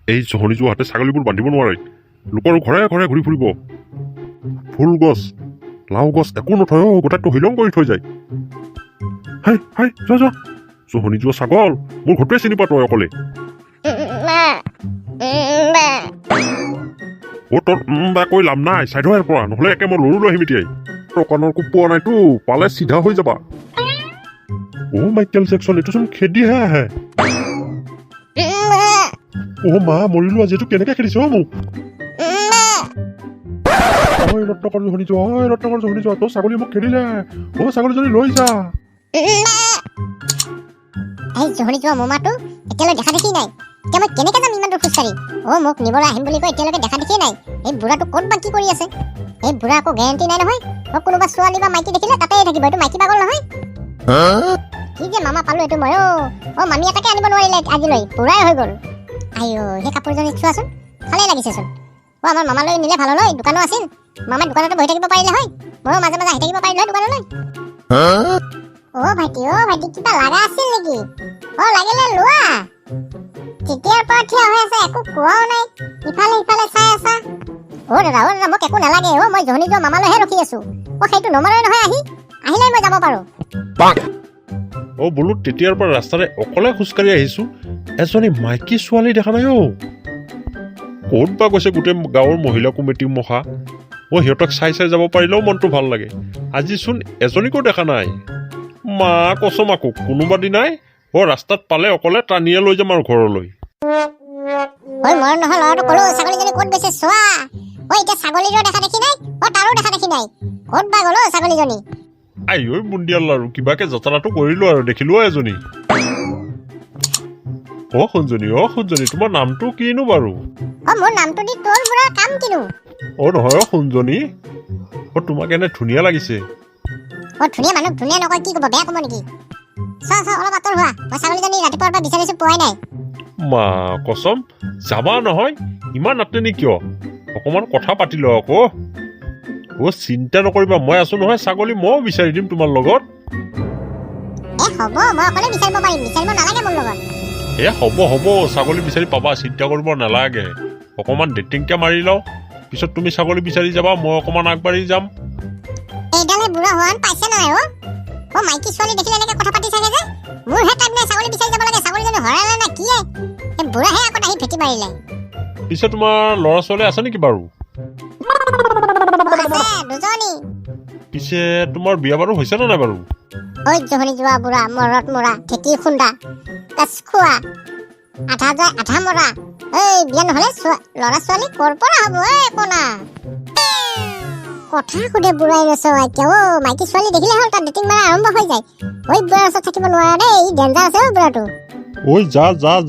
এই জহনি যোৱা হাতে ছাগলীবোৰ বান্ধিব নোৱাৰে লোকৰ ঘৰে ঘৰে ঘূৰি ফুৰিব ফুল গছ লাও গছ একো নথয় গোটাইটো হিলং কৰি থৈ যায় হাই হাই যোৱা যোৱা জহনি যোৱা ছাগল মোৰ ঘৰটোৱে চিনি পোৱা তই অকলে তোৰ কৈ লাভ নাই চাইড হোৱাৰ পৰা নহ'লে একে মই লৰু লৈ আহিম এতিয়াই দোকানৰ একো পোৱা নাইতো পালে চিধা হৈ যাবা মাইকেল জেকচন এইটোচোন খেদিহে আহে মা মৰিলো আজি এইটো কেনেকে খেদিছ মোক ৰত্নকৰ জহনি যোৱা তই ছাগলী মোক খেদিলে ছাগলীজনী লৈ যা জহনি যোৱা মোমাটো এতিয়ালৈ দেখা দেখি নাই এতিয়া মই কেনেকে যাম ইমান দূৰ খোজকাঢ়ি মোক নিবলৈ আহিম বুলি কৈ এতিয়ালৈকে দেখা দেখি নাই এই বুঢ়াটো ক'ত বা কি কৰি আছে এই বুঢ়া আকৌ গেৰেণ্টি নাই নহয় কোনোবা ছোৱালী বা মাইকী দেখিলে তাতে থাকিব এইটো মাইকী পাগল নহয় কি যে মামা পালো এইটো মই মামী এটাকে আনিব নোৱাৰিলে আজিলৈ বুঢ়াই হৈ গ'ল সেই কাপোৰজনী চোৱাচোন ভালেই লাগিছেচোন আমাৰ মামালৈ নিলে ভাল হয় দোকানো আছিল মামাই দোকানতে বহি থাকিব পাৰিলে হয় ময়ো মাজে মাজে আহি থাকিব পাৰিলো হয় দোকানলৈ ভাইটি কিবা লাগা আছিল নেকি লাগিলে লোৱা তেতিয়াৰ পৰা থিয় হৈ আছে একো কোৱাও নাই ইফালে চাই আছা দাদা মোক একো নালাগে মই জহনি যোৱা মামালৈহে ৰখি আছো সেইটো নমাৰে নহয় আহিলে মই যাব পাৰো বোলো তেতিয়াৰ পৰা ৰাস্তাৰে অকলে খোজকাঢ়ি আহিছো এজনী মাইকী ছোৱালী দেখা নাই ক'ত বা গৈছে গোটেই গাঁৱৰ মহিলা কমিটি মখা সিহঁতক চাই যাব পাৰিলেও মনটো ভাল লাগে আজিচোন এজনীকো দেখা নাই মা কচম আকৌ কোনোবা দিনাই ৰাস্তাত পালে অকলে টানিয়ে লৈ যাম আৰু ঘৰলৈ ছাগলীজনী ক'ত গৈছে চোৱা এতিয়া ছাগলীৰো দেখা দেখি নাই তাৰো দেখা দেখি নাই ক'ত বা গ'ল ছাগলীজনী বুন্দিয়াল আৰু কিবাকে জতৰাটো কৰিলো আৰু দেখিলো এজনী সোণজনী তোমাৰ নামটো কিনো বাৰু মোৰ নামটো দি তোৰ বুঢ়াৰ কাম কিনো নহয় সোণজনী তোমাক এনে ধুনীয়া লাগিছে ধুনীয়া মানুহ ধুনীয়া নকয় কি ক'ব বেয়া ক'ব নেকি চোৱা অলপ আঁতৰ হোৱা মই ছাগলীজনী ৰাতিপুৱাৰ পৰা বিচাৰিছো পোৱাই নাই মা কচম যাবা নহয় ইমান নাটনি কিয় অকমান কথা পাতি ল আকৌ চিন্তা নকৰিবা মই আছো নহয় ছাগলী ময়ো বিচাৰি দিম তোমাৰ লগত হ'ব মই অকলে বিচাৰিব পাৰিম বিচাৰিব নালাগে মোৰ লগত হ'ব ছাগলী বিচাৰি পাবা চিন্তা কৰিব নালাগে অকমান ডেটিংকে মাৰি লওঁ পিছত তুমি ছাগলী বিচাৰি যাবা মই অকমান আগবাঢ়ি যাম এইডালে বুঢ়া হোৱান পাইছে নাই মাইকী ছোৱালী দেখিলে এনেকে কথা পাতি থাকে যে মোৰ হে টাইম নাই ছাগলী বিচাৰি যাব লাগে ছাগলীজনী হৰালে না কি বুঢ়াহে আকৌ আহি ভেটি মাৰিলে পিছে তোমাৰ ল'ৰা ছোৱালী আছে নেকি বাৰু দুজনী পিছে তোমাৰ বিয়া বাৰু হৈছে নে নাই বাৰু জহনি যোৱা বুঢ়া মৰত মৰা ঠেকি খুন্দা কাচ খোৱা আধা যায় আধা মৰা বিয়া নহলে ল'ৰা ছোৱালী কৰ পৰা হ'ব কোনা কথা সুধে বুঢ়াই নচোৱা এতিয়া মাইকী ছোৱালী দেখিলে হ'ল তাত ডেটিং মাৰা আৰম্ভ হৈ যায় বুঢ়াৰ ওচৰত থাকিব নোৱাৰা দেই ই ডেঞ্জাৰ আছে বুঢ়াটো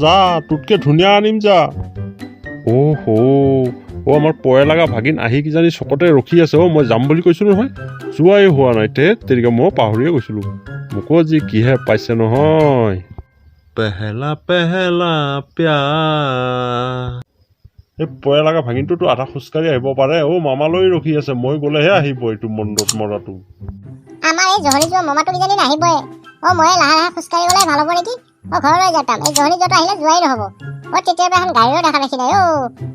যা তোতকে ধুনীয়া আনিম যা আমাৰ পয়া লগা ভাগিন আহি কিজানি চকতে ৰখি আছে মই যাম বুলি কৈছো নহয় যোৱাই হোৱা নাই তেনেকে মই পাহৰিয়ে গৈছিলো মোকো যি কিহে পাইছে নহয় পেহেলা প্যাৰ এই পয়া লগা ভাগিনটোতো আধা খোজকাঢ়ি আহিব পাৰে মামালৈ ৰখি আছে মই গ'লেহে আহিব এইটো মণ্ডপ মৰাটো আমাৰ এই জহনি যোৱা মামাটো কিজানি নাহিবই মই লাহে খোজকাঢ়ি গ'লে ভাল হ'ব নেকি ঘৰলৈ যাম এই জহনি যোৱাটো আহিলে যোৱাই নহ'ব তেতিয়াৰ পৰা এখন গাড়ীও দেখা দেখি নাই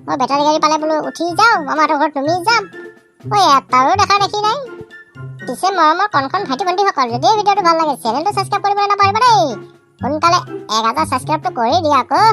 মই বেটাৰী গাড়ী পালে বোলো উঠি যাওঁ মামাহঁতৰ ঘৰত তুমি যাম এটাৰো দেখা দেখি নাই পিছে মৰমৰ কণখন ভাইটি ভণ্টিসকল যদি এই ভিডিঅ'টো ভাল লাগে চেনেলটো ছাবস্ক্ৰাইব কৰিবলৈ নাপাহৰিবা দেই সোনকালে 1000 ছাবস্ক্ৰাইবটো কৰি দিয়া আকৌ